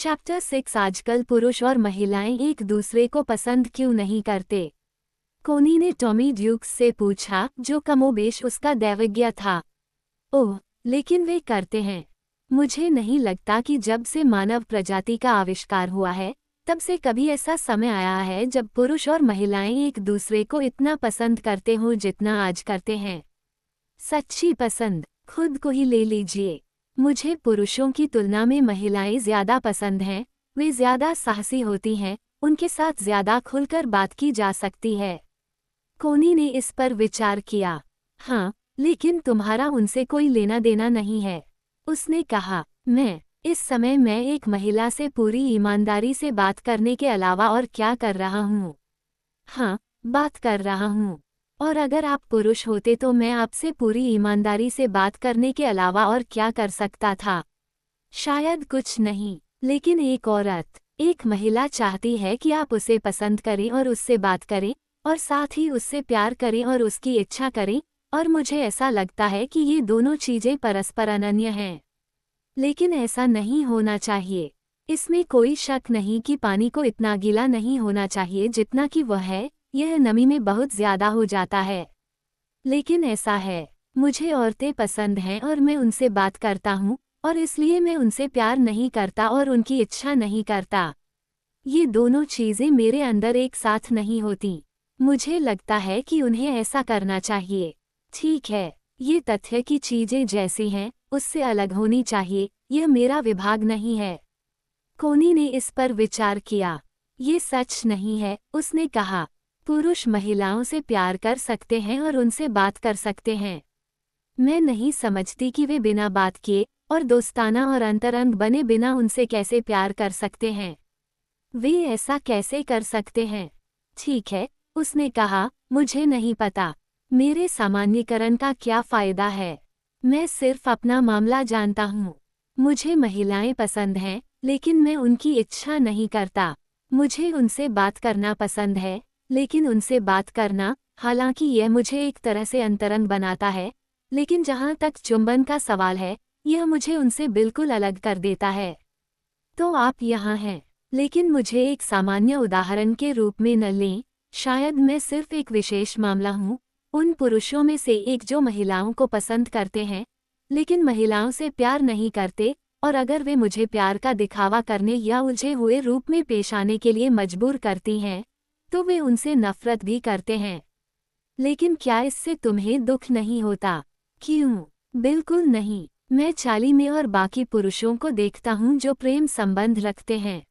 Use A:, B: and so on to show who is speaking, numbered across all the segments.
A: Chapter 6 आजकल पुरुष और महिलाएं एक दूसरे को पसंद क्यों नहीं करते? कोनी ने टॉमी ड्यूक्स से पूछा, जो कमोबेश उसका दैवज्ञ था। ओह, लेकिन वे करते हैं। मुझे नहीं लगता कि जब से मानव प्रजाति का आविष्कार हुआ है, तब से कभी ऐसा समय आया है जब पुरुष और महिलाएं एक दूसरे को इतना पसंद करते हों जितना आज करते हैं। सच्ची पसंद खुद को ही ले लीजिए। मुझे पुरुषों की तुलना में महिलाएं ज्यादा पसंद हैं। वे ज्यादा साहसी होती हैं, उनके साथ ज्यादा खुलकर बात की जा सकती है। कोनी ने इस पर विचार किया। हाँ, लेकिन तुम्हारा उनसे कोई लेना देना नहीं है। उसने कहा, इस समय मैं एक महिला से पूरी ईमानदारी से बात करने के अलावा और क्या कर रहा हूँ? हाँ, बात कर रहा हूँ। और अगर आप पुरुष होते तो मैं आपसे पूरी ईमानदारी से बात करने के अलावा और क्या कर सकता था? शायद कुछ नहीं, लेकिन एक औरत, एक महिला चाहती है कि आप उसे पसंद करें और उससे बात करें, और साथ ही उससे प्यार करें और उसकी इच्छा करें, और मुझे ऐसा लगता है कि ये दोनों चीजें परस्पर अनन्य हैं। लेकिन ऐसा नहीं होना चाहिए। इसमें कोई शक नहीं कि पानी को इतना गीला नहीं होना चाहिए जितना कि वह है, यह नमी में बहुत ज्यादा हो जाता है। लेकिन ऐसा है। मुझे औरतें पसंद हैं और मैं उनसे बात करता हूँ, और इसलिए मैं उनसे प्यार नहीं करता और उनकी इच्छा नहीं करता। ये दोनों चीजें मेरे अंदर एक साथ नहीं होती। मुझे लगता है कि उन्हें ऐसा करना चाहिए। ठीक है, ये तथ्य कि चीजें जैसी हैं, उससे अलग होनी चाहिए, यह मेरा विभाग नहीं है। कोनी ने इस पर विचार किया। ये सच नहीं है, उसने कहा। पुरुष महिलाओं से प्यार कर सकते हैं और उनसे बात कर सकते हैं। मैं नहीं समझती कि वे बिना बात किए और दोस्ताना और अंतरंग बने बिना उनसे कैसे प्यार कर सकते हैं। वे ऐसा कैसे कर सकते हैं? ठीक है, उसने कहा, मुझे नहीं पता। मेरे सामान्यीकरण का क्या फायदा है? मैं सिर्फ अपना मामला जानता हूँ। मुझे महिलाएं पसंद हैं, लेकिन मैं उनकी इच्छा नहीं करता। मुझे उनसे बात करना पसंद है, लेकिन उनसे बात करना, हालांकि यह मुझे एक तरह से अंतरंग बनाता है, लेकिन जहाँ तक चुंबन का सवाल है, यह मुझे उनसे बिल्कुल अलग कर देता है। तो आप यहाँ हैं, लेकिन मुझे एक सामान्य उदाहरण के रूप में न लें। शायद मैं सिर्फ एक विशेष मामला हूँ, उन पुरुषों में से एक जो महिलाओं को पसंद करते हैं, लेकिन महिलाओं से प्यार नहीं करते, और अगर वे मुझे प्यार का दिखावा करने या उलझे हुए रूप में पेश आने के लिए मजबूर करती हैं, तो वे उनसे नफरत भी करते हैं। लेकिन क्या इससे तुम्हें दुख नहीं होता? क्यों? बिल्कुल नहीं। मैं चाली में और बाकी पुरुषों को देखता हूँ जो प्रेम संबंध रखते हैं।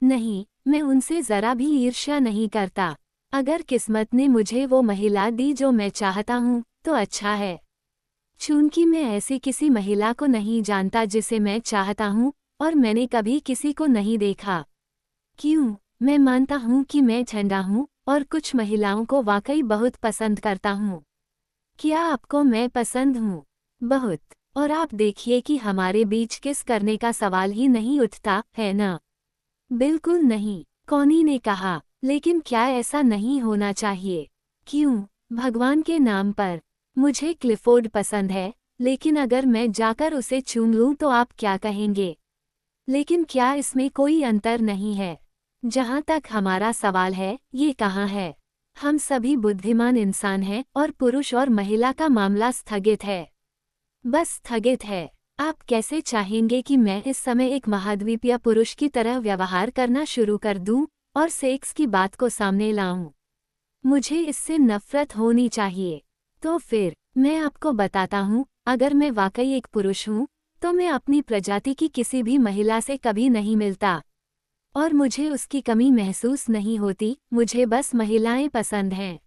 A: नहीं, मैं उनसे जरा भी ईर्ष्या नहीं करता। अगर किस्मत ने मुझे वो महिला दी जो मैं चाहता हूँ, तो अच्छा है। चूंकि मैं ऐसी किसी महिला को नहीं जानता जिसे मैं चाहता हूँ, और मैंने कभी किसी को नहीं देखा। क्यों? मैं मानता हूँ कि मैं ठंडा हूँ, और कुछ महिलाओं को वाकई बहुत पसंद करता हूँ। क्या आपको मैं पसंद हूँ? बहुत। और आप देखिए कि हमारे बीच किस करने का सवाल ही नहीं उठता, है ना? बिल्कुल नहीं, कोनी ने कहा। लेकिन क्या ऐसा नहीं होना चाहिए? क्यों? भगवान के नाम पर। मुझे क्लिफोर्ड पसंद है, लेकिन अगर मैं जाकर उसे चूम लूं तो आप क्या कहेंगे? लेकिन क्या इसमें कोई अंतर नहीं है? जहाँ तक हमारा सवाल है, ये कहाँ है? हम सभी बुद्धिमान इंसान हैं और पुरुष और महिला का मामला स्थगित है। बस स्थगित है। आप कैसे चाहेंगे कि मैं इस समय एक महाद्वीपीय पुरुष की तरह व्यवहार करना शुरू कर दूं और सेक्स की बात को सामने लाऊं? मुझे इससे नफरत होनी चाहिए। तो फिर मैं आपको बताता हूँ, अगर मैं वाकई एक पुरुष हूँ, तो मैं अपनी प्रजाति की किसी भी महिला से कभी नहीं मिलता, और मुझे उसकी कमी महसूस नहीं होती। मुझे बस महिलाएं पसंद हैं।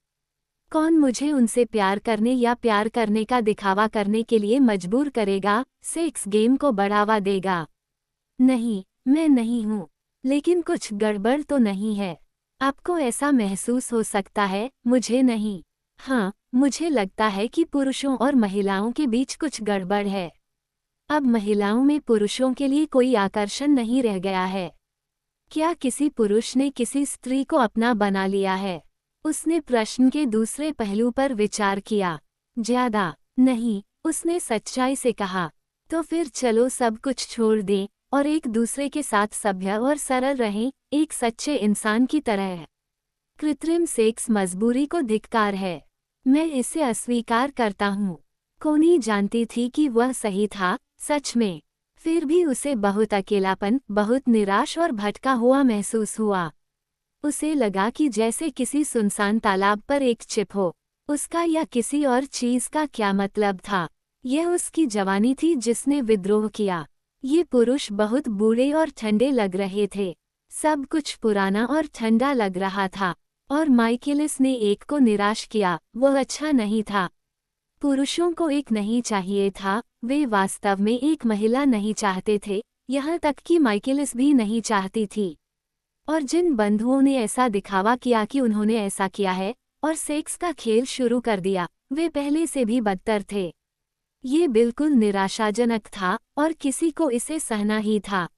A: कौन मुझे उनसे प्यार करने या प्यार करने का दिखावा करने के लिए मजबूर करेगा, सेक्स गेम को बढ़ावा देगा? नहीं, मैं नहीं हूँ। लेकिन कुछ गड़बड़ तो नहीं है? आपको ऐसा महसूस हो सकता है, मुझे नहीं। हाँ, मुझे लगता है कि पुरुषों और महिलाओं के बीच कुछ गड़बड़ है। अब महिलाओं में पुरुषों के लिए कोई आकर्षण नहीं रह गया है। क्या किसी पुरुष ने किसी स्त्री को अपना बना लिया है? उसने प्रश्न के दूसरे पहलू पर विचार किया। ज्यादा नहीं, उसने सच्चाई से कहा। तो फिर चलो सब कुछ छोड़ दें, और एक दूसरे के साथ सभ्य और सरल रहें, एक सच्चे इंसान की तरह। कृत्रिम सेक्स मजबूरी को धिक्कार है। मैं इसे अस्वीकार करता हूँ। कोनी जानती थी कि वह सही था, सच में। फिर भी उसे बहुत अकेलापन, बहुत निराश और भटका हुआ महसूस हुआ। उसे लगा कि जैसे किसी सुनसान तालाब पर एक चिप हो। उसका या किसी और चीज का क्या मतलब था? यह उसकी जवानी थी जिसने विद्रोह किया। ये पुरुष बहुत बूढ़े और ठंडे लग रहे थे। सब कुछ पुराना और ठंडा लग रहा था। और माइकेलिस ने एक को निराश किया, वह अच्छा नहीं था। पुरुषों को एक नहीं चाहिए था, वे वास्तव में एक महिला नहीं चाहते थे, यहाँ तक कि माइकेलिस भी नहीं चाहती थी। और जिन बंधुओं ने ऐसा दिखावा किया कि उन्होंने ऐसा किया है और सेक्स का खेल शुरू कर दिया, वे पहले से भी बदतर थे। ये बिल्कुल निराशाजनक था और किसी को इसे सहना ही था।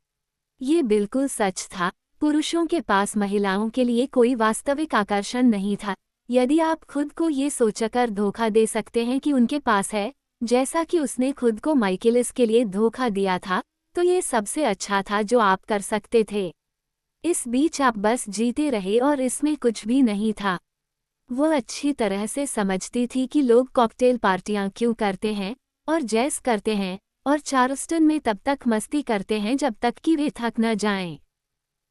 A: ये बिल्कुल सच था, पुरुषों के पास महिलाओं के लिए कोई वास्तविक आकर्षण नहीं था। यदि आप खुद को ये सोचकर धोखा दे सकते हैं कि उनके पास है, जैसा कि उसने खुद को माइकेलिस के लिए धोखा दिया था, तो ये सबसे अच्छा था जो आप कर सकते थे। इस बीच आप बस जीते रहे और इसमें कुछ भी नहीं था। वह अच्छी तरह से समझती थी कि लोग कॉकटेल पार्टियां क्यों करते हैं और जैस करते हैं और चार्ल्सटन में तब तक मस्ती करते हैं जब तक कि वे थक न जाएं।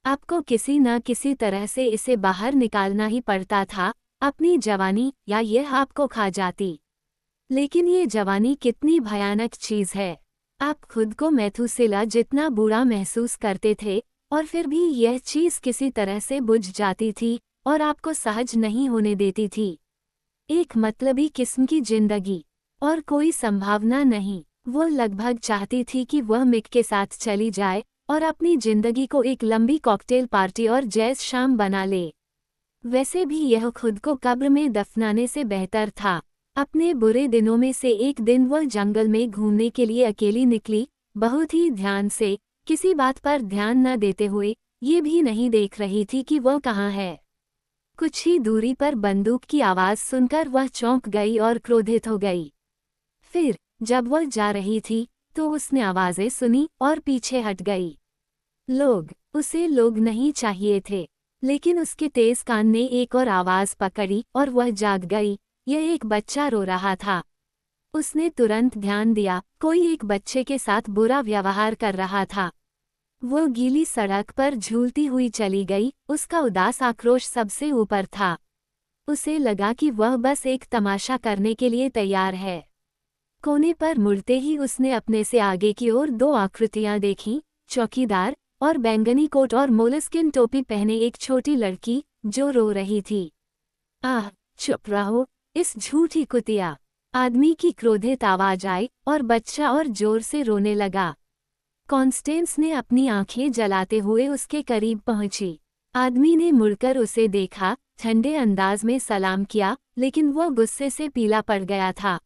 A: आपको किसी न किसी तरह से इसे बाहर निकालना ही पड़ता था, अपनी जवानी, या यह आपको खा जाती। लेकिन ये जवानी कितनी भयानक चीज़ है। आप खुद को मैथुसेला जितना बुरा महसूस करते थे और फिर भी यह चीज़ किसी तरह से बुझ जाती थी और आपको सहज नहीं होने देती थी। एक मतलबी किस्म की जिंदगी और कोई संभावना नहीं। वो लगभग चाहती थी कि वह मिक के साथ चली जाए और अपनी जिंदगी को एक लंबी कॉकटेल पार्टी और जैज़ शाम बना ले। वैसे भी यह खुद को कब्र में दफनाने से बेहतर था। अपने बुरे दिनों में से एक दिन वह जंगल में घूमने के लिए अकेली निकली, बहुत ही ध्यान से, किसी बात पर ध्यान न देते हुए, ये भी नहीं देख रही थी कि वह कहाँ है। कुछ ही दूरी पर बंदूक की आवाज़ सुनकर वह चौंक गई और क्रोधित हो गई। फिर जब वह जा रही थी तो उसने आवाज़ें सुनी और पीछे हट गई। उसे लोग नहीं चाहिए थे, लेकिन उसके तेज कान ने एक और आवाज़ पकड़ी और वह जाग गई। यह एक बच्चा रो रहा था। उसने तुरंत ध्यान दिया, कोई एक बच्चे के साथ बुरा व्यवहार कर रहा था। वो गीली सड़क पर झूलती हुई चली गई, उसका उदास आक्रोश सबसे ऊपर था। उसे लगा कि वह बस एक तमाशा करने के लिए तैयार है। कोने पर मुड़ते ही उसने अपने से आगे की ओर दो आकृतियां देखीं, चौकीदार और बैंगनी कोट और मोलस्किन टोपी पहने एक छोटी लड़की जो रो रही थी। आह, चुप रहो, इस झूठी कुतिया! आदमी की क्रोधित आवाज आई और बच्चा और जोर से रोने लगा। कॉन्स्टेंस ने अपनी आंखें जलाते हुए उसके करीब पहुंची। आदमी ने मुड़कर उसे देखा, ठंडे अंदाज में सलाम किया, लेकिन वह गुस्से से पीला पड़ गया था।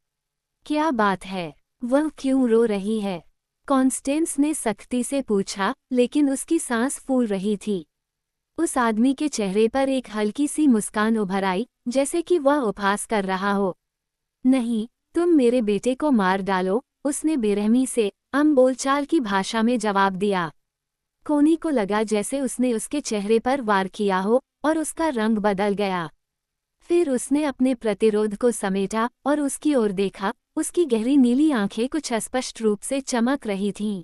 A: क्या बात है? वह क्यों रो रही है? कॉन्स्टेंस ने सख्ती से पूछा, लेकिन उसकी सांस फूल रही थी। उस आदमी के चेहरे पर एक हल्की सी मुस्कान उभर आई, जैसे कि वह उपहास कर रहा हो। नहीं, तुम मेरे बेटे को मार डालो, उसने बेरहमी से बोलचाल की भाषा में जवाब दिया। कोनी को लगा जैसे उसने उसके चेहरे पर वार किया हो और उसका रंग बदल गया। फिर उसने अपने प्रतिरोध को समेटा और उसकी ओर देखा। उसकी गहरी नीली आंखें कुछ अस्पष्ट रूप से चमक रही थीं।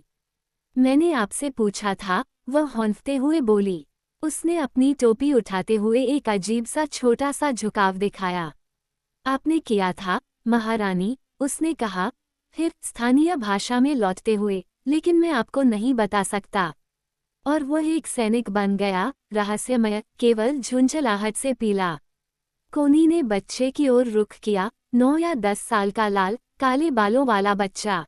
A: मैंने आपसे पूछा था, वह हौंफते हुए बोली। उसने अपनी टोपी उठाते हुए एक अजीब सा छोटा सा झुकाव दिखाया। आपने किया था, महारानी, उसने कहा, फिर स्थानीय भाषा में लौटते हुए, लेकिन मैं आपको नहीं बता सकता। और वह एक सैनिक बन गया, रहस्यमय, केवल झुंझलाहट से पीला। कोनी ने बच्चे की ओर रुख किया, 9 या 10 साल का लाल, काले बालों वाला बच्चा।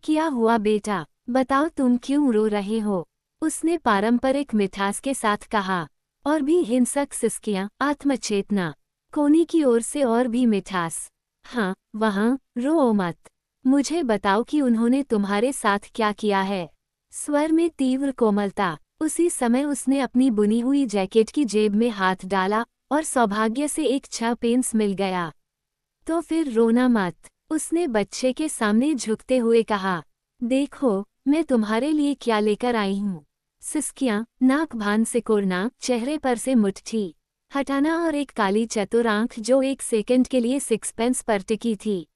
A: क्या हुआ बेटा, बताओ तुम क्यों रो रहे हो? उसने पारंपरिक मिठास के साथ कहा। और भी हिंसक सिसकियां, आत्मचेतना। कोनी की ओर से और भी मिठास। हाँ, वहाँ, रो मत। मुझे बताओ कि उन्होंने तुम्हारे साथ क्या किया है। स्वर में तीव्र कोमलता। उसी समय उसने अपनी बुनी हुई जैकेट की जेब में हाथ डाला और सौभाग्य से एक 6 पेंस मिल गया। तो फिर रोना मत, उसने बच्चे के सामने झुकते हुए कहा। देखो, मैं तुम्हारे लिए क्या लेकर आई हूँ। सिसकियाँ, नाक भान सिकोड़ना, चेहरे पर से मुट्ठी हटाना और एक काली चतुर आंख जो 1 सेकंड के लिए 6 पेंस पर टिकी थी।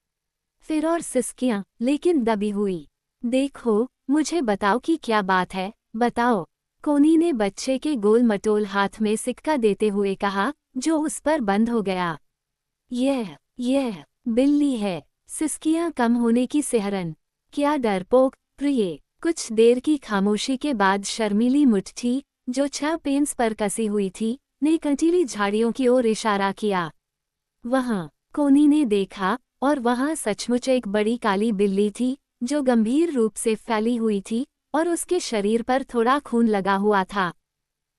A: फिर और सिसकियाँ, लेकिन दबी हुई। देखो, मुझे बताओ कि क्या बात है, बताओ। कोनी ने बच्चे के गोल मटोल हाथ में सिक्का देते हुए कहा, जो उस पर बंद हो गया। यह बिल्ली है। सिसकियाँ कम होने की सिहरन। क्या डरपोक, प्रिय। कुछ देर की खामोशी के बाद शर्मीली मुट्ठी, जो 6 पेंस पर कसी हुई थी, ने कंटीली झाड़ियों की ओर इशारा किया। वहाँ कोनी ने देखा, और वहाँ सचमुच एक बड़ी काली बिल्ली थी, जो गंभीर रूप से फैली हुई थी, और उसके शरीर पर थोड़ा खून लगा हुआ था।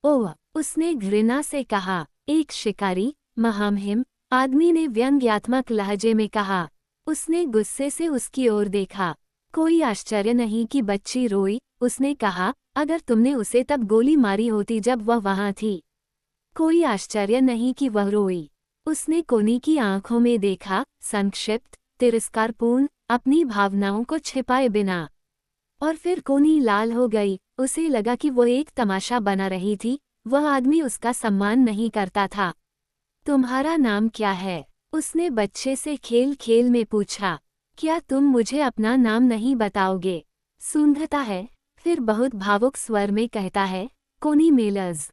A: ओह, उसने घृणा से कहा। एक शिकारी, महामहिम आदमी ने व्यंग्यात्मक लहजे में कहा। उसने गुस्से से उसकी ओर देखा। कोई आश्चर्य नहीं कि बच्ची रोई, उसने कहा, अगर तुमने उसे तब गोली मारी होती जब वह वहाँ थी। कोई आश्चर्य नहीं कि वह रोई। उसने कोनी की आंखों में देखा, संक्षिप्त, तिरस्कारपूर्ण, अपनी भावनाओं को छिपाए बिना। और फिर कोनी लाल हो गई, उसे लगा कि वो एक तमाशा बना रही थी, वह आदमी उसका सम्मान नहीं करता था। तुम्हारा नाम क्या है? उसने बच्चे से खेल खेल में पूछा। क्या तुम मुझे अपना नाम नहीं बताओगे? सूंघता है, फिर बहुत भावुक स्वर में कहता है, कोनी मेलर्स।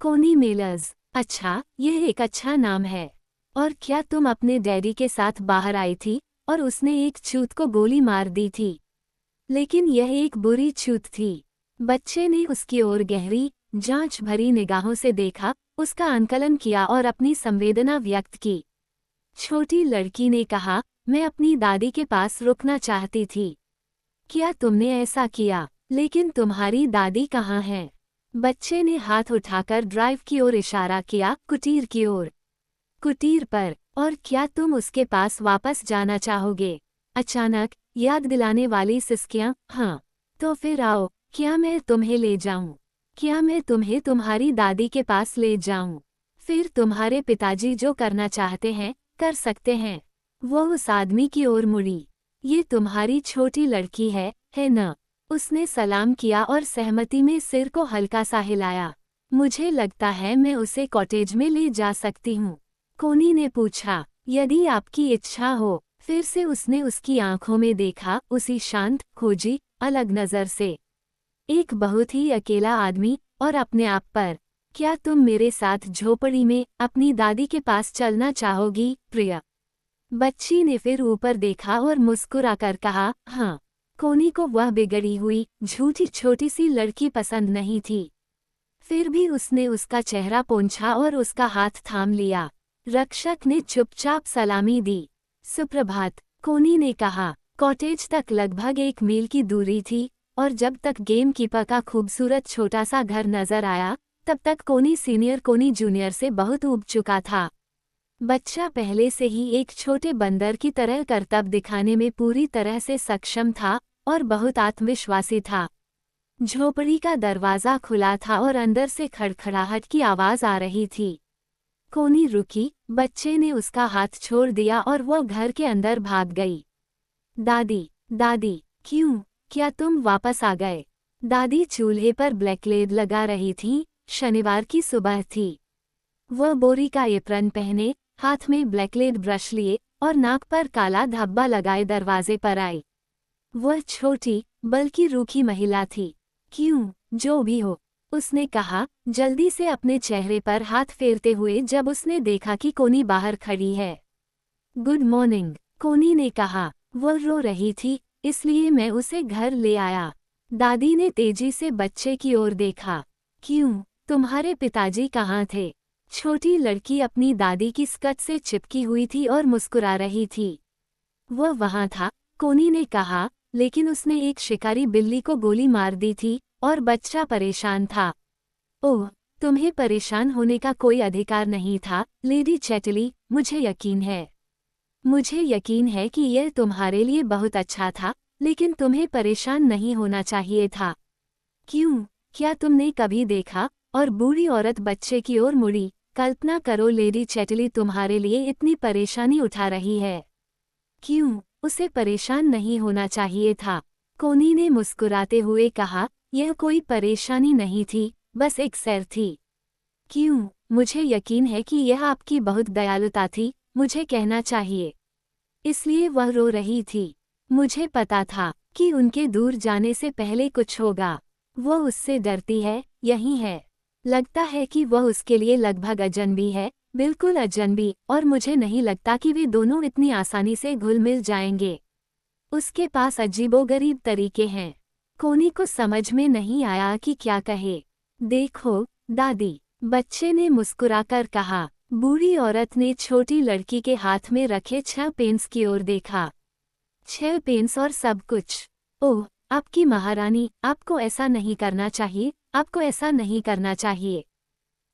A: कोनी मेलर्स, अच्छा, यह एक अच्छा नाम है। और क्या तुम अपने डैडी के साथ बाहर आई थी, और उसने एक छूत को गोली मार दी थी? लेकिन यह एक बुरी छूत थी। बच्चे ने उसकी ओर गहरी, जांच भरी निगाहों से देखा, उसका आंकलन किया और अपनी संवेदना व्यक्त की। छोटी लड़की ने कहा, मैं अपनी दादी के पास रुकना चाहती थी। क्या तुमने ऐसा किया? लेकिन तुम्हारी दादी कहाँ है? बच्चे ने हाथ उठाकर ड्राइव की ओर इशारा किया, कुटीर की ओर। कुटीर पर। और क्या तुम उसके पास वापस जाना चाहोगे? अचानक, याद दिलाने वाली सिसकियाँ, हाँ। तो फिर आओ, क्या मैं तुम्हें ले जाऊं? क्या मैं तुम्हें तुम्हारी दादी के पास ले जाऊं? फिर तुम्हारे पिताजी जो करना चाहते हैं, कर सकते हैं। वो उस आदमी की ओर मुड़ी। ये तुम्हारी छोटी लड़की है न? उसने सलाम किया और सहमति में सिर को हल्का सा हिलाया। मुझे लगता है मैं उसे कॉटेज में ले जा सकती हूँ। कोनी ने पूछा, यदि आपकी इच्छा हो। फिर से उसने उसकी आंखों में देखा, उसी शांत, खोजी, अलग नजर से। एक बहुत ही अकेला आदमी, और अपने आप पर। क्या तुम मेरे साथ झोपड़ी में अपनी दादी के पास चलना चाहोगी, प्रिया? बच्ची ने फिर ऊपर देखा और मुस्कुराकर कहा, हाँ। कोनी को वह बिगड़ी हुई, झूठी छोटी सी लड़की पसंद नहीं थी। फिर भी उसने उसका चेहरा पोंछा और उसका हाथ थाम लिया। रक्षक ने चुपचाप सलामी दी। सुप्रभात, कोनी ने कहा। कॉटेज तक लगभग 1 मील की दूरी थी, और जब तक गेम कीपर का खूबसूरत छोटा सा घर नजर आया, तब तक कोनी सीनियर कोनी जूनियर से बहुत ऊब चुका था। बच्चा पहले से ही एक छोटे बंदर की तरह करतब दिखाने में पूरी तरह से सक्षम था, और बहुत आत्मविश्वासी था। झोपड़ी का दरवाज़ा खुला था और अंदर से खड़खड़ाहट की आवाज़ आ रही थी। कोनी रुकी, बच्चे ने उसका हाथ छोड़ दिया और वह घर के अंदर भाग गई। दादी, दादी, क्यों? क्या तुम वापस आ गए? दादी चूल्हे पर ब्लैकलेड लगा रही थीं, शनिवार की सुबह थी। वह बोरी का एप्रन पहने, हाथ में ब्लैकलेड ब्रश लिए, और नाक पर काला धब्बा लगाए दरवाजे पर आई। वह छोटी, बल्कि रूखी महिला थी। क्यों, जो भी हो, उसने कहा, जल्दी से अपने चेहरे पर हाथ फेरते हुए जब उसने देखा कि कोनी बाहर खड़ी है। गुड मॉर्निंग, कोनी ने कहा। वह रो रही थी, इसलिए मैं उसे घर ले आया। दादी ने तेजी से बच्चे की ओर देखा। क्यों, तुम्हारे पिताजी कहाँ थे? छोटी लड़की अपनी दादी की स्कर्ट से चिपकी हुई थी और मुस्कुरा रही थी। वह वहाँ था, कोनी ने कहा, लेकिन उसने एक शिकारी बिल्ली को गोली मार दी थी, और बच्चा परेशान था। ओह, तुम्हें परेशान होने का कोई अधिकार नहीं था, लेडी चैटली, मुझे यकीन है। मुझे यकीन है कि यह तुम्हारे लिए बहुत अच्छा था, लेकिन तुम्हें परेशान नहीं होना चाहिए था। क्यों, क्या तुमने कभी देखा? और बूढ़ी औरत बच्चे की ओर मुड़ी। कल्पना करो लेडी चैटली तुम्हारे लिए इतनी परेशानी उठा रही है। क्यों, उसे परेशान नहीं होना चाहिए था। कोनी ने मुस्कुराते हुए कहा, यह कोई परेशानी नहीं थी, बस एक सैर थी। क्यों? मुझे यकीन है कि यह आपकी बहुत दयालुता थी, मुझे कहना चाहिए। इसलिए वह रो रही थी। मुझे पता था कि उनके दूर जाने से पहले कुछ होगा। वो उससे डरती है, यही है। लगता है कि वह उसके लिए लगभग अजनबी है, बिल्कुल अजनबी, और मुझे नहीं लगता कि वे दोनों इतनी आसानी से घुल मिल जाएंगे। उसके पास अजीबोगरीब तरीके हैं। कोनी को समझ में नहीं आया कि क्या कहे। देखो, दादी, बच्चे ने मुस्कुराकर कहा। बूढ़ी औरत ने छोटी लड़की के हाथ में रखे 6 पेन्स की ओर देखा। 6 पेन्स और सब कुछ। ओह, आपकी महारानी, आपको ऐसा नहीं करना चाहिए, आपको ऐसा नहीं करना चाहिए।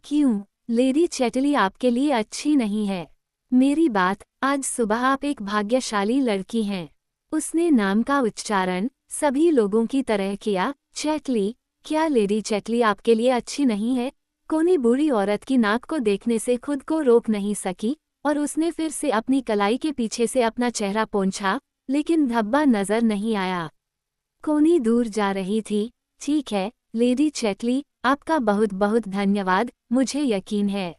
A: क्यों? लेडी चैटली आपके लिए अच्छी नहीं है। मेरी बात, आज सुबह आप एक भाग्यशाली लड़की हैं। उसने नाम का उच्चारण सभी लोगों की तरह किया। चैटली, क्या लेडी चैटली आपके लिए अच्छी नहीं है? कोनी बूढ़ी औरत की नाक को देखने से खुद को रोक नहीं सकी और उसने फिर से अपनी कलाई के पीछे से अपना चेहरा पोंछा, लेकिन धब्बा नजर नहीं आया। कोनी दूर जा रही थी। ठीक है, लेडी चैटली, आपका बहुत बहुत धन्यवाद, मुझे यकीन है।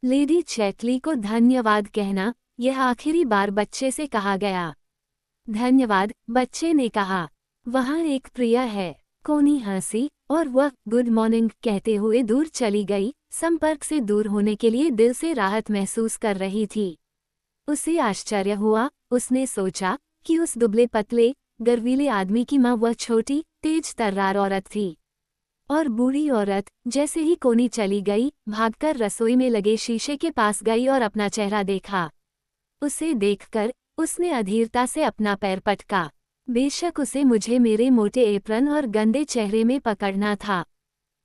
A: लेडी चैटली को धन्यवाद कहना, यह आखिरी बार बच्चे से कहा गया। धन्यवाद, बच्चे ने कहा। वहाँ एक प्रिया है। कोनी हंसी और वह गुड मॉर्निंग कहते हुए दूर चली गई, संपर्क से दूर होने के लिए दिल से राहत महसूस कर रही थी। उसे आश्चर्य हुआ, उसने सोचा कि उस दुबले पतले, गर्वीले आदमी की माँ वह छोटी, तेज तर्रार औरत थी। और बूढ़ी औरत, जैसे ही कोनी चली गई, भागकर रसोई में लगे शीशे के पास गई और अपना चेहरा देखा। उसे देखकर उसने अधीरता से अपना पैर पटका। बेशक उसे मुझे मेरे मोटे एप्रन और गंदे चेहरे में पकड़ना था।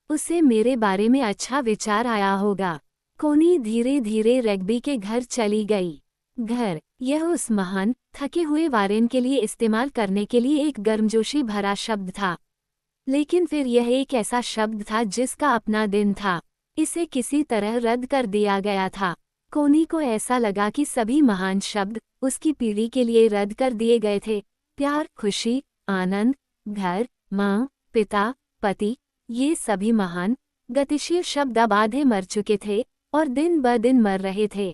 A: उसे मेरे बारे में अच्छा विचार आया होगा। कोनी धीरे धीरे रग्बी के घर चली गई। घर, यह उस महान, थके हुए वारेन के लिए इस्तेमाल करने के लिए एक गर्मजोशी भरा शब्द था। लेकिन फिर यह एक ऐसा शब्द था जिसका अपना दिन था। इसे किसी तरह रद्द कर दिया गया था। कोनी को ऐसा लगा कि सभी महान शब्द उसकी पीढ़ी के लिए रद्द कर दिए गए थे। प्यार, खुशी, आनंद, घर, माँ, पिता, पति, ये सभी महान, गतिशील शब्द अब आधे मर चुके थे और दिन ब दिन मर रहे थे।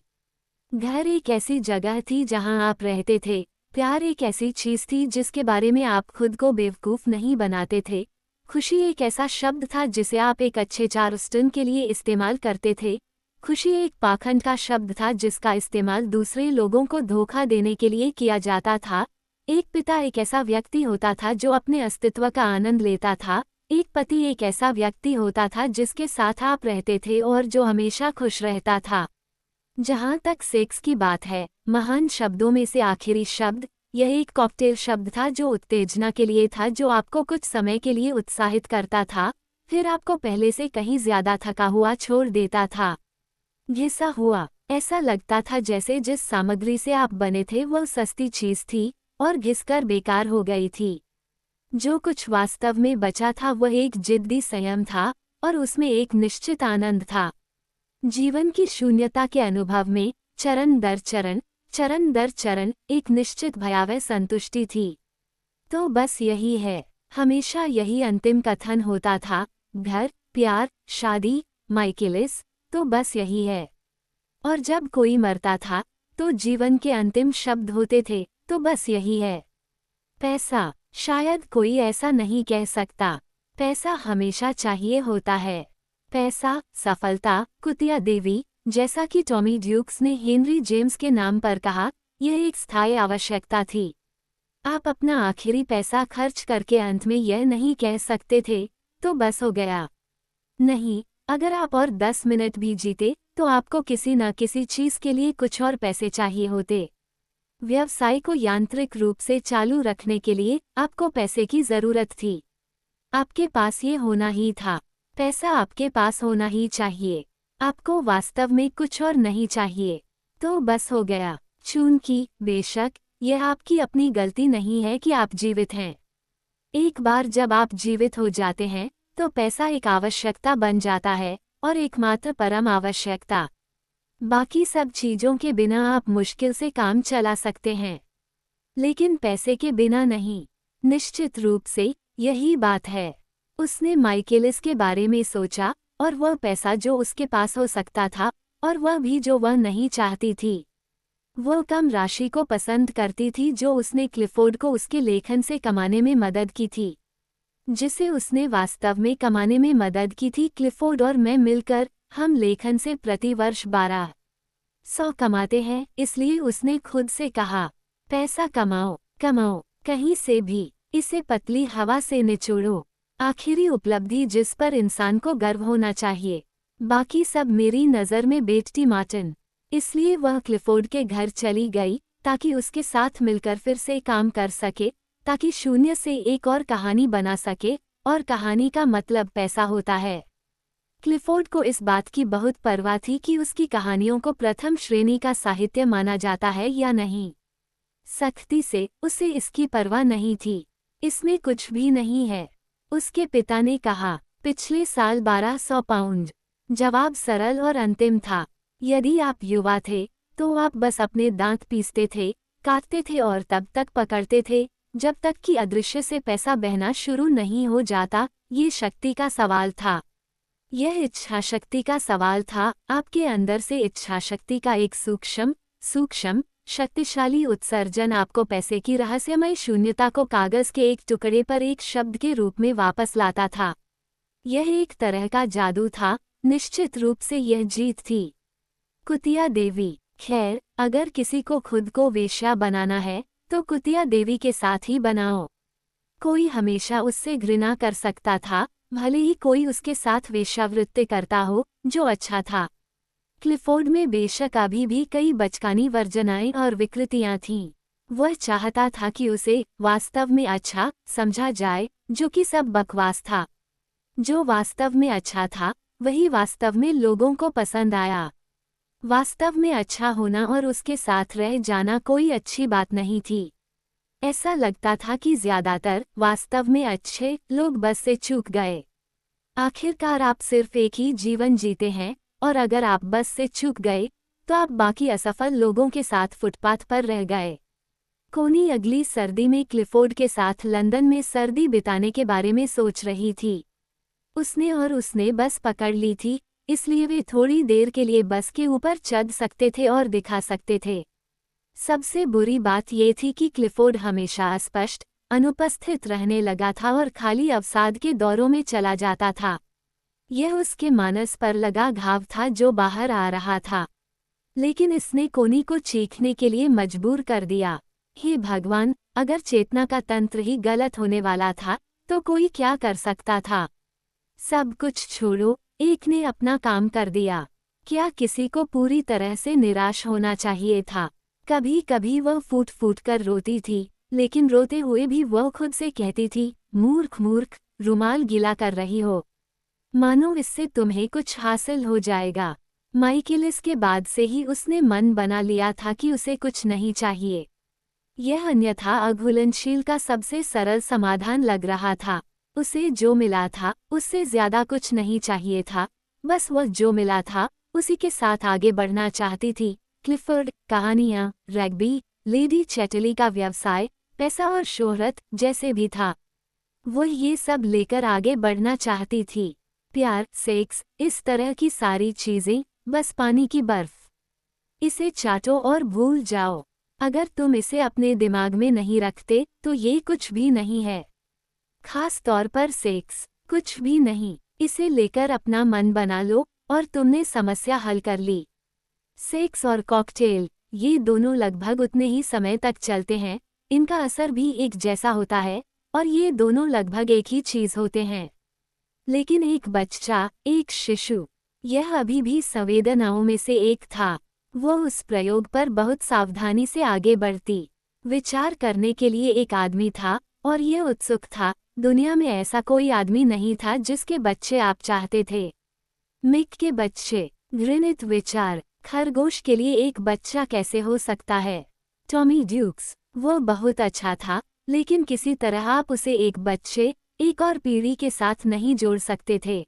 A: घर एक ऐसी जगह थी जहाँ आप रहते थे। प्यार एक ऐसी चीज थी जिसके बारे में आप खुद को बेवकूफ़ नहीं बनाते थे। खुशी एक ऐसा शब्द था जिसे आप एक अच्छे चार्लस्टन के लिए इस्तेमाल करते थे। खुशी एक पाखंड का शब्द था जिसका इस्तेमाल दूसरे लोगों को धोखा देने के लिए किया जाता था। एक पिता एक ऐसा व्यक्ति होता था जो अपने अस्तित्व का आनंद लेता था। एक पति एक ऐसा व्यक्ति होता था जिसके साथ आप रहते थे और जो हमेशा खुश रहता था। जहाँ तक सेक्स की बात है, महान शब्दों में से आखिरी शब्द, यह एक कॉकटेल शब्द था जो उत्तेजना के लिए था, जो आपको कुछ समय के लिए उत्साहित करता था, फिर आपको पहले से कहीं ज्यादा थका हुआ छोड़ देता था। घिसा हुआ, ऐसा लगता था जैसे जिस सामग्री से आप बने थे वह सस्ती चीज थी और घिसकर बेकार हो गई थी। जो कुछ वास्तव में बचा था वह एक जिद्दी संयम था और उसमें एक निश्चित आनंद था। जीवन की शून्यता के अनुभव में चरण दर चरण एक निश्चित भयावह संतुष्टि थी। तो बस यही है, हमेशा यही अंतिम कथन होता था। घर, प्यार, शादी, माइकेलिस, तो बस यही है। और जब कोई मरता था तो जीवन के अंतिम शब्द होते थे, तो बस यही है। पैसा, शायद कोई ऐसा नहीं कह सकता। पैसा हमेशा चाहिए होता है। पैसा, सफलता, कुतिया देवी, जैसा कि टॉमी ड्यूक्स ने हेनरी जेम्स के नाम पर कहा, यह एक स्थायी आवश्यकता थी। आप अपना आखिरी पैसा खर्च करके अंत में यह नहीं कह सकते थे, तो बस हो गया। नहीं, अगर आप और 10 मिनट भी जीते तो आपको किसी न किसी चीज के लिए कुछ और पैसे चाहिए होते। व्यवसाय को यांत्रिक रूप से चालू रखने के लिए आपको पैसे की जरूरत थी। आपके पास ये होना ही था। पैसा आपके पास होना ही चाहिए। आपको वास्तव में कुछ और नहीं चाहिए। तो बस हो गया। चूंकि बेशक यह आपकी अपनी गलती नहीं है कि आप जीवित हैं। एक बार जब आप जीवित हो जाते हैं तो पैसा एक आवश्यकता बन जाता है, और एकमात्र परम आवश्यकता। बाकी सब चीजों के बिना आप मुश्किल से काम चला सकते हैं, लेकिन पैसे के बिना नहीं। निश्चित रूप से यही बात है। उसने माइकेलिस के बारे में सोचा, और वह पैसा जो उसके पास हो सकता था, और वह भी जो वह नहीं चाहती थी। वह कम राशि को पसंद करती थी जो उसने क्लिफोर्ड को उसके लेखन से कमाने में मदद की थी, जिसे उसने वास्तव में कमाने में मदद की थी। क्लिफोर्ड और मैं मिलकर हम लेखन से प्रति वर्ष 1200 कमाते हैं, इसलिए उसने खुद से कहा, पैसा कमाओ, कमाओ, कहीं से भी, इसे पतली हवा से निचोड़ो। आखिरी उपलब्धि जिस पर इंसान को गर्व होना चाहिए। बाकी सब मेरी नज़र में बेटी मार्टिन। इसलिए वह क्लिफोर्ड के घर चली गई ताकि उसके साथ मिलकर फिर से काम कर सके, ताकि शून्य से एक और कहानी बना सके, और कहानी का मतलब पैसा होता है। क्लिफोर्ड को इस बात की बहुत परवाह थी कि उसकी कहानियों को प्रथम श्रेणी का साहित्य माना जाता है या नहीं। सख्ती से उसे इसकी परवाह नहीं थी। इसमें कुछ भी नहीं है, उसके पिता ने कहा। पिछले साल 1200 पाउंड। जवाब सरल और अंतिम था। यदि आप युवा थे तो आप बस अपने दांत पीसते थे, काटते थे और तब तक पकड़ते थे जब तक कि अदृश्य से पैसा बहना शुरू नहीं हो जाता। ये शक्ति का सवाल था। यह इच्छाशक्ति का सवाल था। आपके अंदर से इच्छाशक्ति का एक सूक्ष्म शक्तिशाली उत्सर्जन आपको पैसे की रहस्यमय शून्यता को कागज के एक टुकड़े पर एक शब्द के रूप में वापस लाता था। यह एक तरह का जादू था। निश्चित रूप से यह जीत थी। कुतिया देवी। खैर, अगर किसी को खुद को वेश्या बनाना है तो कुतिया देवी के साथ ही बनाओ। कोई हमेशा उससे घृणा कर सकता था, भले ही कोई उसके साथ वेश्यावृत्ति करता हो, जो अच्छा था। क्लिफोर्ड में बेशक अभी भी कई बचकानी वर्जनाएं और विकृतियां थीं। वह चाहता था कि उसे वास्तव में अच्छा समझा जाए, जो कि सब बकवास था। जो वास्तव में अच्छा था वही वास्तव में लोगों को पसंद आया। वास्तव में अच्छा होना और उसके साथ रह जाना कोई अच्छी बात नहीं थी। ऐसा लगता था कि ज्यादातर वास्तव में अच्छे लोग बस से चूक गए। आखिरकार आप सिर्फ एक ही जीवन जीते हैं, और अगर आप बस से चूक गए तो आप बाकी असफल लोगों के साथ फुटपाथ पर रह गए। कोनी अगली सर्दी में क्लिफोर्ड के साथ लंदन में सर्दी बिताने के बारे में सोच रही थी। उसने बस पकड़ ली थी, इसलिए वे थोड़ी देर के लिए बस के ऊपर चढ़ सकते थे और दिखा सकते थे। सबसे बुरी बात यह थी कि क्लिफोर्ड हमेशा अस्पष्ट अनुपस्थित रहने लगा था और खाली अवसाद के दौरों में चला जाता था। यह उसके मानस पर लगा घाव था जो बाहर आ रहा था, लेकिन इसने कोनी को चीखने के लिए मजबूर कर दिया। हे भगवान, अगर चेतना का तंत्र ही गलत होने वाला था तो कोई क्या कर सकता था। सब कुछ छोड़ो, एक ने अपना काम कर दिया। क्या किसी को पूरी तरह से निराश होना चाहिए था? कभी कभी वह फूट फूट कर रोती थी, लेकिन रोते हुए भी वह खुद से कहती थी, मूर्ख मूर्ख, रुमाल गीला कर रही हो, मानो इससे तुम्हें कुछ हासिल हो जाएगा। माइकेलिस के बाद से ही उसने मन बना लिया था कि उसे कुछ नहीं चाहिए। यह अन्यथा अघुलनशील का सबसे सरल समाधान लग रहा था। उसे जो मिला था उससे ज्यादा कुछ नहीं चाहिए था, बस वह जो मिला था उसी के साथ आगे बढ़ना चाहती थी। क्लिफोर्ड, कहानियां, रग्बी, लेडी चैटली का व्यवसाय, पैसा और शोहरत जैसे भी था, वह ये सब लेकर आगे बढ़ना चाहती थी। प्यार, सेक्स, इस तरह की सारी चीजें बस पानी की बर्फ। इसे चाटो और भूल जाओ। अगर तुम इसे अपने दिमाग में नहीं रखते तो ये कुछ भी नहीं है। खास तौर पर सेक्स कुछ भी नहीं। इसे लेकर अपना मन बना लो और तुमने समस्या हल कर ली। सेक्स और कॉकटेल, ये दोनों लगभग उतने ही समय तक चलते हैं, इनका असर भी एक जैसा होता है, और ये दोनों लगभग एक ही चीज होते हैं। लेकिन एक बच्चा, एक शिशु, यह अभी भी संवेदनाओं में से एक था। वह उस प्रयोग पर बहुत सावधानी से आगे बढ़ती। विचार करने के लिए एक आदमी था, और यह उत्सुक था, दुनिया में ऐसा कोई आदमी नहीं था जिसके बच्चे आप चाहते थे। मिक के बच्चे, घृणित विचार, खरगोश के लिए एक बच्चा कैसे हो सकता है? टॉमी ड्यूक्स, वह बहुत अच्छा था, लेकिन किसी तरह आप उसे एक बच्चे, एक और पीढ़ी के साथ नहीं जोड़ सकते थे।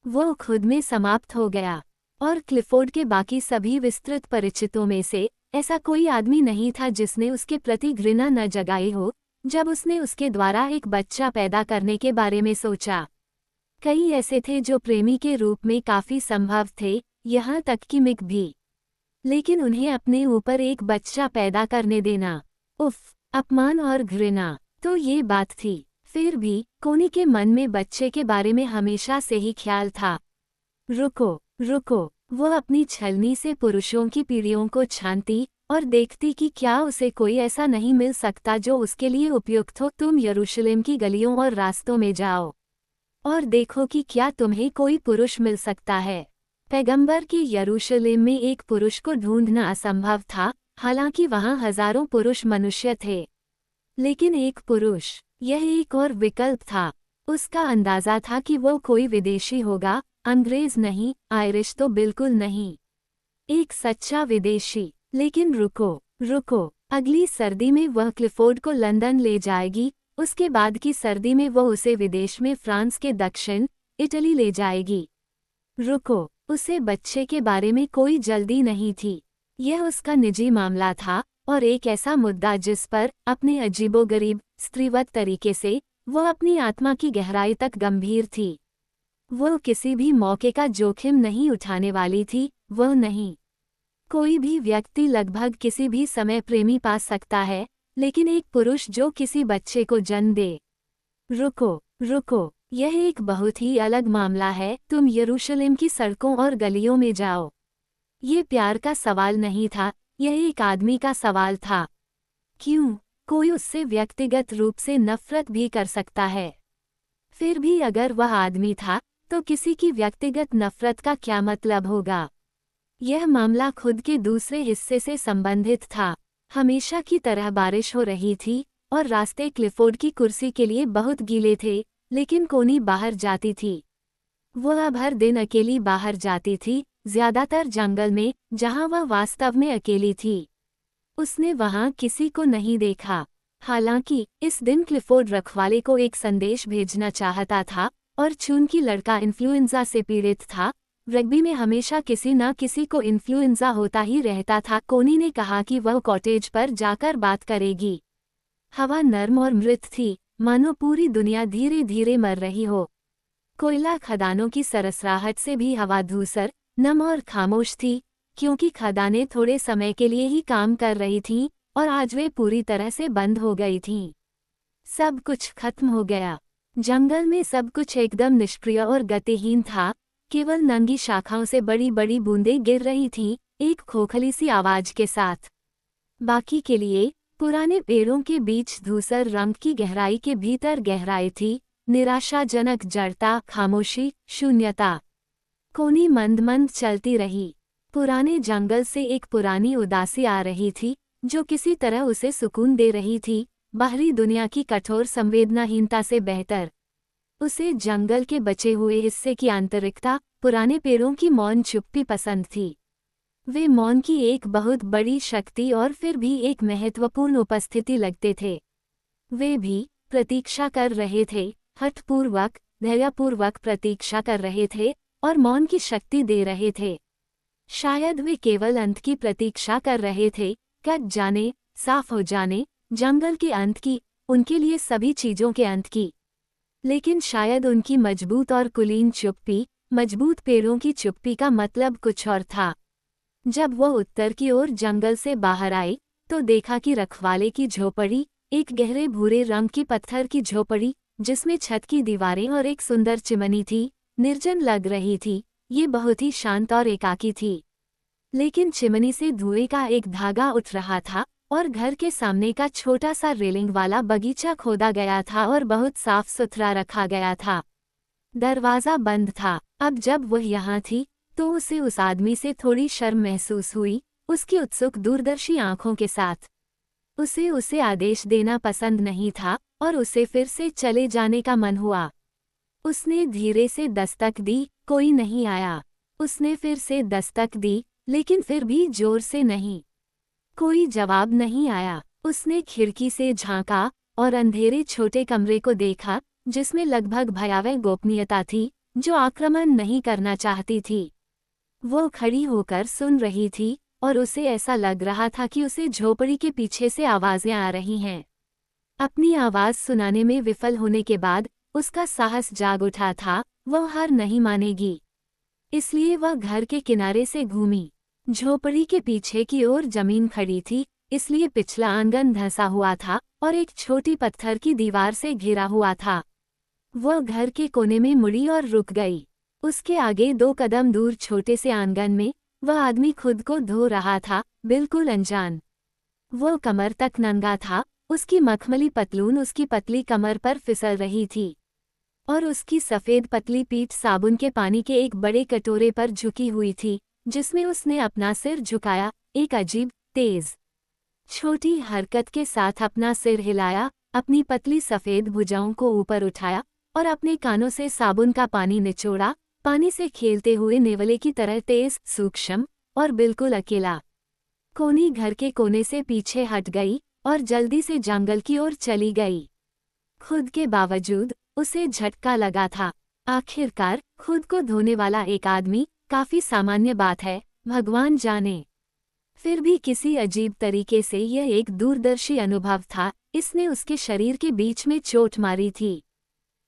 A: वह खुद में समाप्त हो गया। और क्लिफोर्ड के बाकी सभी विस्तृत परिचितों में से ऐसा कोई आदमी नहीं था जिसने उसके प्रति घृणा न जगाई हो, जब उसने उसके द्वारा एक बच्चा पैदा करने के बारे में सोचा। कई ऐसे थे जो प्रेमी के रूप में काफी संभव थे, यहाँ तक कि मिक भी। लेकिन उन्हें अपने ऊपर एक बच्चा पैदा करने देना, उफ, अपमान और घृणा। तो ये बात थी। फिर भी कोनी के मन में बच्चे के बारे में हमेशा से ही ख्याल था। रुको रुको, वो अपनी छलनी से पुरुषों की पीढ़ियों को छानती और देखती कि क्या उसे कोई ऐसा नहीं मिल सकता जो उसके लिए उपयुक्त हो। तुम यरूशलेम की गलियों और रास्तों में जाओ और देखो कि क्या तुम्हें कोई पुरुष मिल सकता है। पैगंबर के यरूशलेम में एक पुरुष को ढूंढना असंभव था, हालांकि वहां हजारों पुरुष मनुष्य थे। लेकिन एक पुरुष, यह एक और विकल्प था। उसका अंदाजा था कि वो कोई विदेशी होगा, अंग्रेज नहीं, आयरिश तो बिल्कुल नहीं, एक सच्चा विदेशी। लेकिन रुको रुको, अगली सर्दी में वह क्लिफोर्ड को लंदन ले जाएगी, उसके बाद की सर्दी में वो उसे विदेश में फ्रांस के दक्षिण इटली ले जाएगी। रुको, उसे बच्चे के बारे में कोई जल्दी नहीं थी। यह उसका निजी मामला था और एक ऐसा मुद्दा जिस पर अपने अजीबोगरीब स्त्रीवत तरीके से वो अपनी आत्मा की गहराई तक गंभीर थी। वो किसी भी मौके का जोखिम नहीं उठाने वाली थी। वह नहीं, कोई भी व्यक्ति लगभग किसी भी समय प्रेमी पा सकता है, लेकिन एक पुरुष जो किसी बच्चे को जन्म दे। रुको रुको, यह एक बहुत ही अलग मामला है। तुम यरूशलेम की सड़कों और गलियों में जाओ। ये प्यार का सवाल नहीं था, यह एक आदमी का सवाल था। क्यों? कोई उससे व्यक्तिगत रूप से नफरत भी कर सकता है। फिर भी अगर वह आदमी था, तो किसी की व्यक्तिगत नफरत का क्या मतलब होगा? यह मामला खुद के दूसरे हिस्से से संबंधित था। हमेशा की तरह बारिश हो रही थी और रास्ते क्लिफोर्ड की कुर्सी के लिए बहुत गीले थे, लेकिन कोनी बाहर जाती थी। वह अब हर दिन अकेली बाहर जाती थी, ज्यादातर जंगल में, जहां वह वास्तव में अकेली थी। उसने वहां किसी को नहीं देखा। हालांकि इस दिन क्लिफोर्ड रखवाले को एक संदेश भेजना चाहता था और चूंकि लड़का इन्फ्लुएंजा से पीड़ित था, रग्बी में हमेशा किसी न किसी को इन्फ्लुएंजा होता ही रहता था। कोनी ने कहा कि वह कॉटेज पर जाकर बात करेगी। हवा नर्म और मृत थी, मानो पूरी दुनिया धीरे धीरे मर रही हो। कोयला खदानों की सरसराहट से भी हवा धूसर, नम और खामोश थी, क्योंकि खदानें थोड़े समय के लिए ही काम कर रही थीं और आज वे पूरी तरह से बंद हो गई थीं। सब कुछ खत्म हो गया। जंगल में सब कुछ एकदम निष्क्रिय और गतिहीन था। केवल नंगी शाखाओं से बड़ी बड़ी बूंदें गिर रही थीं, एक खोखली सी आवाज के साथ। बाकी के लिए पुराने पेड़ों के बीच धूसर रंग की गहराई के भीतर गहराई थी, निराशाजनक जड़ता, खामोशी, शून्यता। कोनी मंद मंद चलती रही। पुराने जंगल से एक पुरानी उदासी आ रही थी, जो किसी तरह उसे सुकून दे रही थी, बाहरी दुनिया की कठोर संवेदनाहीनता से बेहतर। उसे जंगल के बचे हुए हिस्से की आंतरिकता, पुराने पेड़ों की मौन चुप्पी पसंद थी। वे मौन की एक बहुत बड़ी शक्ति और फिर भी एक महत्वपूर्ण उपस्थिति लगते थे। वे भी प्रतीक्षा कर रहे थे, हठपूर्वक, धैर्यपूर्वक प्रतीक्षा कर रहे थे और मौन की शक्ति दे रहे थे। शायद वे केवल अंत की प्रतीक्षा कर रहे थे, कट जाने, साफ हो जाने, जंगल के अंत की, उनके लिए सभी चीजों के अंत की। लेकिन शायद उनकी मजबूत और कुलीन चुप्पी, मजबूत पेड़ों की चुप्पी का मतलब कुछ और था। जब वह उत्तर की ओर जंगल से बाहर आई, तो देखा कि रखवाले की झोपड़ी, एक गहरे भूरे रंग की पत्थर की झोपड़ी, जिसमें छत की दीवारें और एक सुंदर चिमनी थी, निर्जन लग रही थी। ये बहुत ही शांत और एकाकी थी। लेकिन चिमनी से धुएं का एक धागा उठ रहा था और घर के सामने का छोटा सा रेलिंग वाला बगीचा खोदा गया था और बहुत साफ सुथरा रखा गया था। दरवाज़ा बंद था। अब जब वह यहाँ थी, तो उसे उस आदमी से थोड़ी शर्म महसूस हुई, उसकी उत्सुक दूरदर्शी आंखों के साथ। उसे आदेश देना पसंद नहीं था और उसे फिर से चले जाने का मन हुआ। उसने धीरे से दस्तक दी, कोई नहीं आया। उसने फिर से दस्तक दी, लेकिन फिर भी जोर से नहीं। कोई जवाब नहीं आया। उसने खिड़की से झांका और अंधेरे छोटे कमरे को देखा, जिसमें लगभग भयावह गोपनीयता थी, जो आक्रमण नहीं करना चाहती थी। वो खड़ी होकर सुन रही थी और उसे ऐसा लग रहा था कि उसे झोपड़ी के पीछे से आवाजें आ रही हैं। अपनी आवाज सुनाने में विफल होने के बाद उसका साहस जाग उठा था, वह हार नहीं मानेगी। इसलिए वह घर के किनारे से घूमी। झोपड़ी के पीछे की ओर जमीन खड़ी थी, इसलिए पिछला आंगन धंसा हुआ था और एक छोटी पत्थर की दीवार से घिरा हुआ था। वह घर के कोने में मुड़ी और रुक गई। उसके आगे 2 कदम दूर छोटे से आंगन में वह आदमी खुद को धो रहा था, बिल्कुल अनजान। वह कमर तक नंगा था, उसकी मखमली पतलून उसकी पतली कमर पर फिसल रही थी और उसकी सफ़ेद पतली पीठ साबुन के पानी के एक बड़े कटोरे पर झुकी हुई थी, जिसमें उसने अपना सिर झुकाया, एक अजीब, तेज, छोटी हरकत के साथ अपना सिर हिलाया, अपनी पतली सफ़ेद भुजाओं को ऊपर उठाया और अपने कानों से साबुन का पानी निचोड़ा, पानी से खेलते हुए नेवले की तरह तेज, सूक्ष्म और बिल्कुल अकेला। कोनी घर के कोने से पीछे हट गई और जल्दी से जंगल की ओर चली गई। खुद के बावजूद उसे झटका लगा था। आखिरकार खुद को धोने वाला एक आदमी काफी सामान्य बात है, भगवान जाने। फिर भी किसी अजीब तरीके से यह एक दूरदर्शी अनुभव था। इसने उसके शरीर के बीच में चोट मारी थी।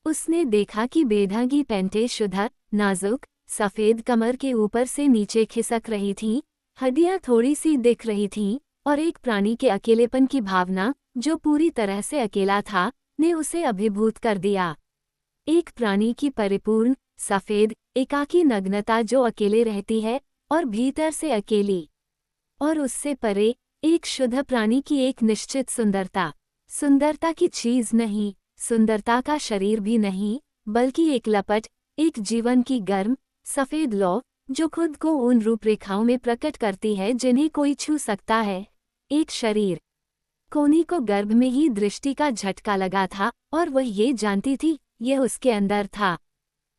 A: उसने देखा कि बेढंगी पैंटें शुद्ध, नाजुक, सफ़ेद कमर के ऊपर से नीचे खिसक रही थीं, हड्डियां थोड़ी सी दिख रही थीं और एक प्राणी के अकेलेपन की भावना, जो पूरी तरह से अकेला था, ने उसे अभिभूत कर दिया। एक प्राणी की परिपूर्ण, सफ़ेद, एकाकी नग्नता जो अकेले रहती है और भीतर से अकेली। और उससे परे, एक शुद्ध प्राणी की एक निश्चित सुंदरता। सुंदरता की चीज़ नहीं, सुंदरता का शरीर भी नहीं, बल्कि एक लपट, एक जीवन की गर्म, सफ़ेद लौ, जो खुद को उन रूपरेखाओं में प्रकट करती है जिन्हें कोई छू सकता है। एक शरीर। कोनी को गर्भ में ही दृष्टि का झटका लगा था और वह ये जानती थी, यह उसके अंदर था।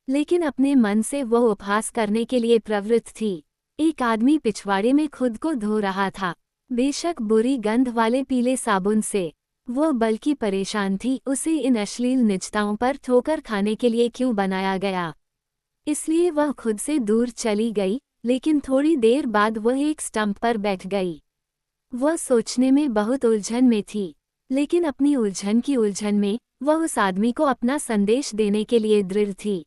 A: लेकिन अपने मन से वह उपहास करने के लिए प्रवृत्त थी। एक आदमी पिछवाड़े में खुद को धो रहा था, बेशक बुरी गंध वाले पीले साबुन से। वह बल्कि परेशान थी, उसे इन अश्लील निजताओं पर ठोकर खाने के लिए क्यों बनाया गया। इसलिए वह खुद से दूर चली गई, लेकिन थोड़ी देर बाद वह एक स्टंप पर बैठ गई। वह सोचने में बहुत उलझन में थी, लेकिन अपनी उलझन की उलझन में वह उस आदमी को अपना संदेश देने के लिए दृढ़ थी।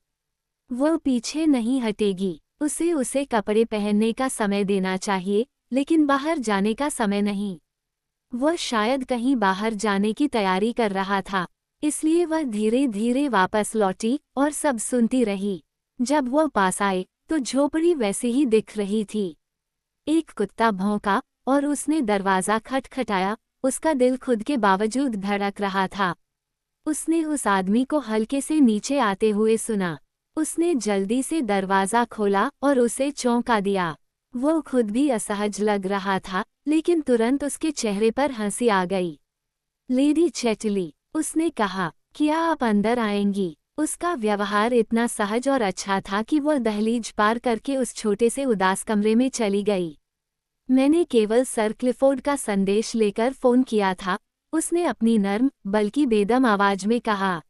A: वह पीछे नहीं हटेगी। उसे कपड़े पहनने का समय देना चाहिए, लेकिन बाहर जाने का समय नहीं। वह शायद कहीं बाहर जाने की तैयारी कर रहा था, इसलिए वह धीरे धीरे वापस लौटी और सब सुनती रही। जब वह पास आए तो झोपड़ी वैसी ही दिख रही थी। एक कुत्ता भौंका और उसने दरवाज़ा खटखटाया। उसका दिल खुद के बावजूद धड़क रहा था। उसने उस आदमी को हल्के से नीचे आते हुए सुना। उसने जल्दी से दरवाज़ा खोला और उसे चौंका दिया। वो खुद भी असहज लग रहा था, लेकिन तुरंत उसके चेहरे पर हंसी आ गई। लेडी चैटली, उसने कहा, क्या आप अंदर आएंगी? उसका व्यवहार इतना सहज और अच्छा था कि वह दहलीज पार करके उस छोटे से उदास कमरे में चली गई। मैंने केवल सर क्लिफोर्ड का संदेश लेकर फ़ोन किया था, उसने अपनी नर्म बल्कि बेदम आवाज में कहा।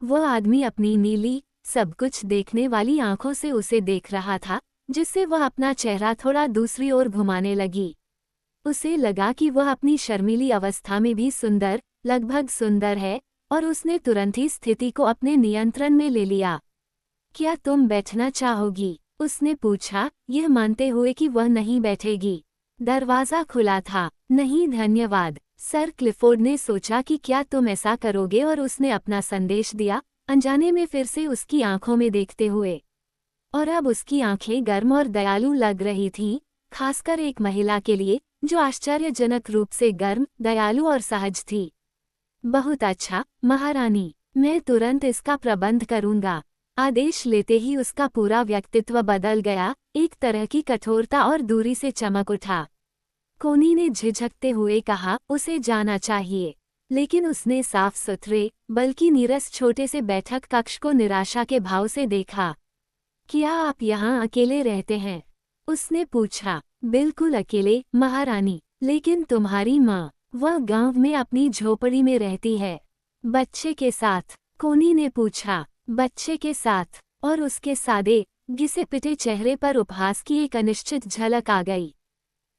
A: वह आदमी अपनी नीली, सब कुछ देखने वाली आंखों से उसे देख रहा था, जिससे वह अपना चेहरा थोड़ा दूसरी ओर घुमाने लगी। उसे लगा कि वह अपनी शर्मीली अवस्था में भी सुंदर, लगभग सुंदर है, और उसने तुरंत ही स्थिति को अपने नियंत्रण में ले लिया। क्या तुम बैठना चाहोगी? उसने पूछा, यह मानते हुए कि वह नहीं बैठेगी। दरवाज़ा खुला था। नहीं धन्यवाद। सर क्लिफोर्ड ने सोचा कि क्या तुम ऐसा करोगे, और उसने अपना संदेश दिया, अनजाने में फिर से उसकी आंखों में देखते हुए। और अब उसकी आंखें गर्म और दयालु लग रही थीं, खासकर एक महिला के लिए जो आश्चर्यजनक रूप से गर्म, दयालु और सहज थी। बहुत अच्छा, महारानी, मैं तुरंत इसका प्रबंध करूंगा। आदेश लेते ही उसका पूरा व्यक्तित्व बदल गया, एक तरह की कठोरता और दूरी से चमक उठा। कोनी ने झिझकते हुए कहा, उसे जाना चाहिए। लेकिन उसने साफ सुथरे, बल्कि नीरस छोटे से बैठक कक्ष को निराशा के भाव से देखा। क्या आप यहाँ अकेले रहते हैं? उसने पूछा। बिल्कुल अकेले, महारानी। लेकिन तुम्हारी माँ? वह गांव में अपनी झोपड़ी में रहती है। बच्चे के साथ? कोनी ने पूछा। बच्चे के साथ। और उसके सादे, घिसे पिटे चेहरे पर उपहास की एक अनिश्चित झलक आ गई।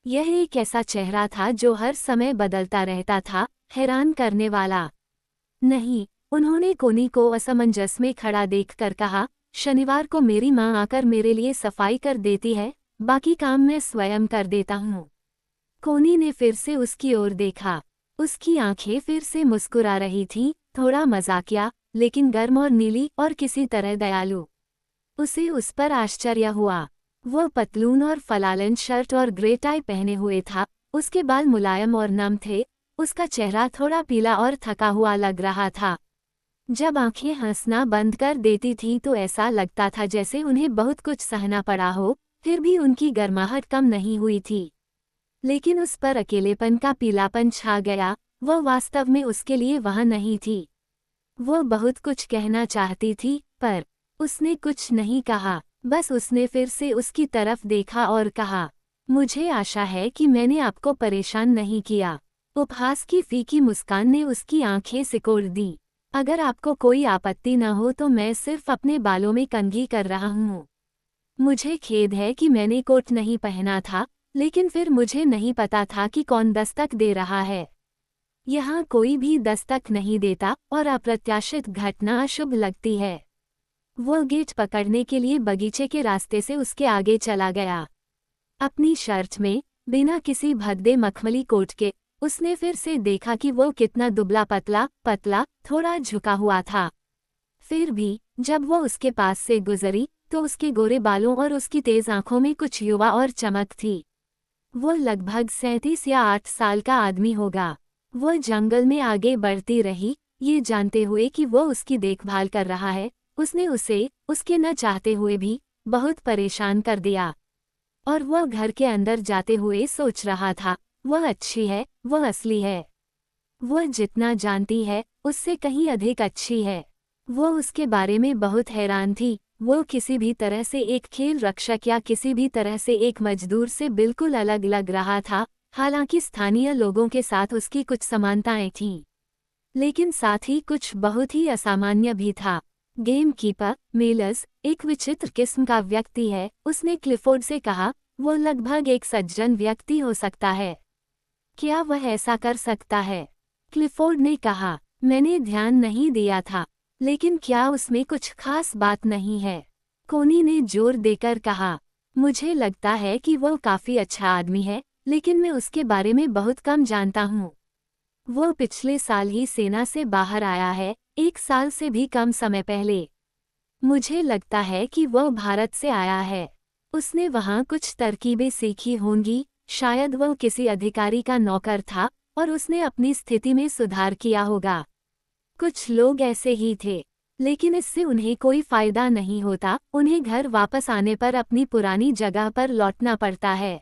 A: यह एक ऐसा चेहरा था जो हर समय बदलता रहता था, हैरान करने वाला। नहीं, उन्होंने कोनी को असमंजस में खड़ा देखकर कहा, शनिवार को मेरी माँ आकर मेरे लिए सफाई कर देती है, बाकी काम मैं स्वयं कर देता हूँ। कोनी ने फिर से उसकी ओर देखा। उसकी आंखें फिर से मुस्कुरा रही थीं, थोड़ा मजाकिया, लेकिन गर्म और नीली और किसी तरह दयालु। उसे उस पर आश्चर्य हुआ। वह पतलून और फलालन शर्ट और ग्रे टाई पहने हुए था, उसके बाल मुलायम और नम थे, उसका चेहरा थोड़ा पीला और थका हुआ लग रहा था। जब आंखें हंसना बंद कर देती थीं तो ऐसा लगता था जैसे उन्हें बहुत कुछ सहना पड़ा हो, फिर भी उनकी गर्माहट कम नहीं हुई थी। लेकिन उस पर अकेलेपन का पीलापन छा गया, वह वास्तव में उसके लिए वहाँ नहीं थी। वह बहुत कुछ कहना चाहती थी, पर उसने कुछ नहीं कहा, बस उसने फिर से उसकी तरफ देखा और कहा, मुझे आशा है कि मैंने आपको परेशान नहीं किया। उपहास की फीकी मुस्कान ने उसकी आंखें सिकोड़ दी। अगर आपको कोई आपत्ति न हो तो मैं सिर्फ अपने बालों में कंघी कर रहा हूँ। मुझे खेद है कि मैंने कोट नहीं पहना था, लेकिन फिर मुझे नहीं पता था कि कौन दस्तक दे रहा है। यहाँ कोई भी दस्तक नहीं देता और अप्रत्याशित घटना अशुभ लगती है। वो गेट पकड़ने के लिए बगीचे के रास्ते से उसके आगे चला गया। अपनी शर्ट में, बिना किसी भद्दे मखमली कोट के, उसने फिर से देखा कि वो कितना दुबला पतला, थोड़ा झुका हुआ था। फिर भी, जब वो उसके पास से गुजरी, तो उसके गोरे बालों और उसकी तेज आंखों में कुछ युवा और चमक थी। वो लगभग 37 या 8 साल का आदमी होगा। वो जंगल में आगे बढ़ती रही, ये जानते हुए कि वो उसकी देखभाल कर रहा है। उसने उसे, उसके न चाहते हुए भी, बहुत परेशान कर दिया। और वह घर के अंदर जाते हुए सोच रहा था, वह अच्छी है, वह असली है। वह जितना जानती है, उससे कहीं अधिक अच्छी है। वो उसके बारे में बहुत हैरान थी। वो किसी भी तरह से एक खेल रक्षक या किसी भी तरह से एक मजदूर से बिल्कुल अलग लग रहा था, हालांकि स्थानीय लोगों के साथ उसकी कुछ समानताएं थीं। लेकिन साथ ही कुछ बहुत ही असामान्य भी था। गेम कीपर, मेलस, एक विचित्र किस्म का व्यक्ति है, उसने क्लिफोर्ड से कहा, वो लगभग एक सज्जन व्यक्ति हो सकता है। क्या वह ऐसा कर सकता है? क्लिफोर्ड ने कहा, मैंने ध्यान नहीं दिया था, लेकिन क्या उसमें कुछ खास बात नहीं है? कोनी ने जोर देकर कहा, मुझे लगता है कि वो काफी अच्छा आदमी है, लेकिन मैं उसके बारे में बहुत कम जानता हूँ। वो पिछले साल ही सेना से बाहर आया है, 1 साल से भी कम समय पहले। मुझे लगता है कि वह भारत से आया है। उसने वहाँ कुछ तरकीबें सीखी होंगी, शायद वह किसी अधिकारी का नौकर था और उसने अपनी स्थिति में सुधार किया होगा। कुछ लोग ऐसे ही थे, लेकिन इससे उन्हें कोई फायदा नहीं होता, उन्हें घर वापस आने पर अपनी पुरानी जगह पर लौटना पड़ता है।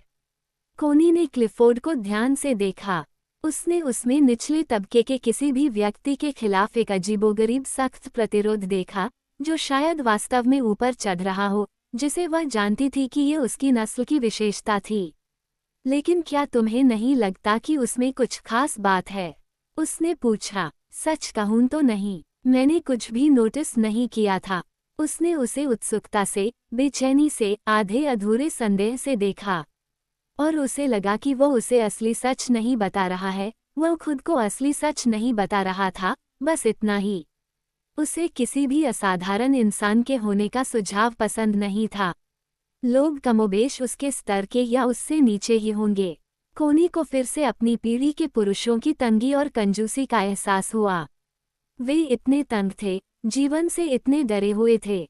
A: कोनी ने क्लिफोर्ड को ध्यान से देखा। उसने उसमें निचले तबके के किसी भी व्यक्ति के खिलाफ एक अजीबोगरीब सख्त प्रतिरोध देखा, जो शायद वास्तव में ऊपर चढ़ रहा हो, जिसे वह जानती थी कि ये उसकी नस्ल की विशेषता थी। लेकिन क्या तुम्हें नहीं लगता कि उसमें कुछ खास बात है? उसने पूछा। सच कहूं तो नहीं, मैंने कुछ भी नोटिस नहीं किया था। उसने उसे उत्सुकता से, बेचैनी से, आधे अधूरे संदेह से देखा। और उसे लगा कि वो उसे असली सच नहीं बता रहा है, वह खुद को असली सच नहीं बता रहा था, बस इतना ही। उसे किसी भी असाधारण इंसान के होने का सुझाव पसंद नहीं था। लोग कमोबेश उसके स्तर के या उससे नीचे ही होंगे। कोनी को फिर से अपनी पीढ़ी के पुरुषों की तंगी और कंजूसी का एहसास हुआ। वे इतने तंग थे, जीवन से इतने डरे हुए थे।